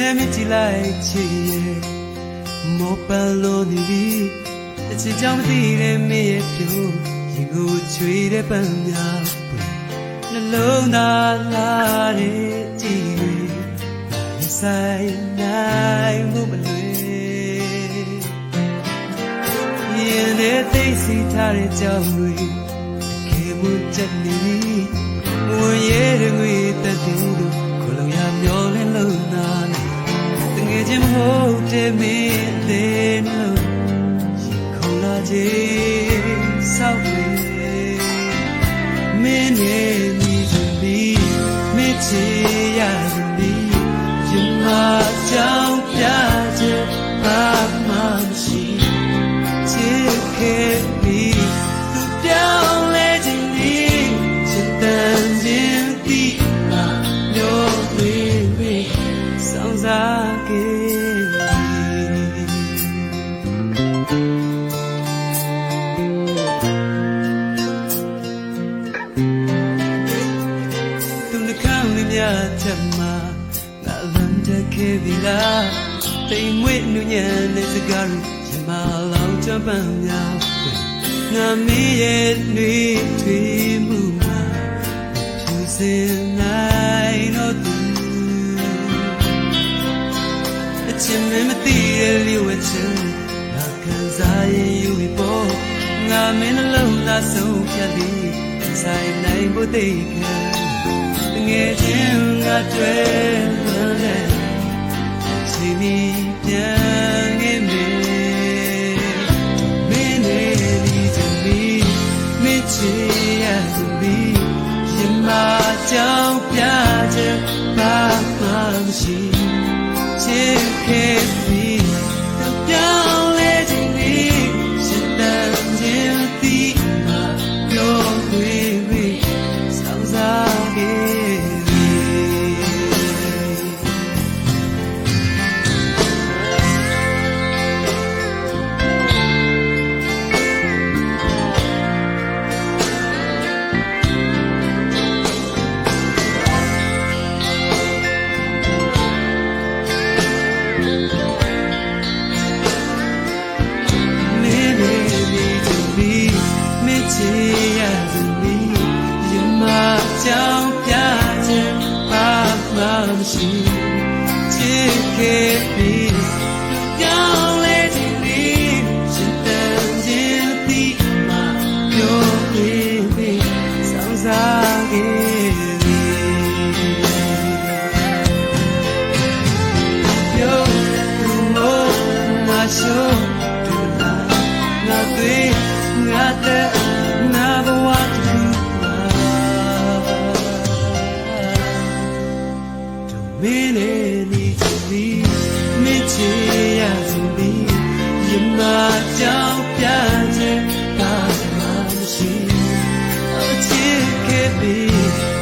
နဲ့မြချီလိုက်ချီရဲ့မောပန်လို့နေပြီအချစ်ကြောင့်မသိတဲ့မင်းရဲ့ပြိုရင်ကိုချွေတဲ့ပန်းများနှလုံးသားလာတဲ့ကြည်တွေဆိုင်နိုင်မှုမလွယ်ရင်နဲ့သိစီထားတဲ့ကြောင်တွေခေမှုချက်နေဝင်ရဲတဲ့ငွေတက်တူလို့ခလုံးရမျောလင်းလို့နာတငယ်ချင်းမဟုတ်တဲ့မင်းလေးလို့ရင်ခုန်လာခြင်းဆောက်နေမင်းနဲ့မိသူပြီးမချေရသူပြီးရင်မကြောင်ပြချက်ဘာမှမရှိချစ်ခဲ့ပြီးသူပြောင်းလဲခြင်းပြီးချစ်တဲ့ခြင်းပြီးမျိုးတွေစောင့်စားခဲ့ချက်မှာငါလမ်းတက်ခဲ့ပြီလားတိမ်မွေ့နူးညံ့တဲ့စကားတွေရမလောင်ချပန်းများငါမီးရဲ့နှွေးထွေးမှုမှာဖြူစင်နိုင်တော့သူအချင်မသိတဲ့လျှို့ဝှက်ချက်ငါခံစားရင်ယူပြီးပေါ်ငါမင်းနှလုံးသားဆုံးဖြတ်ပြီးဆိုင်နိုင်ဖို့သိခံငယ်ချင်းငါတွေ့တဲ့စီမီပြန်ခဲ့မယ်မင်းနဲ့ဒီချီမင်းချီရသူပြီးရင်မကြောင်ပြချက်ဘာမှမရှိချစ်ခဲ့ပြီးပြောင်းလဲခြင်းပြီးရှင်တန်ခြင်းဒီမှာပြောခွေပြီးစောင့်စားခဲ့ချစ်ရသူပြီးရင်မကြောင်ပြခြင်းဘာမှမရှိချစ်ခဲ့ပြီးပြောင်းလဲခြင်းပြီးရှင်တန်ခြင်းပြီးမှပြောပြီးစောင့်စားခဲ့ပြောသူမို့ငါရှုံးသူလာငါတွေ့ငါတဲ့မင်းနဲ့ဒီချီမင်းချေရသူပြီးရင်မကြောင်ပြခြင်းဘာမှမရှိအချစ်ခဲ့ပြီး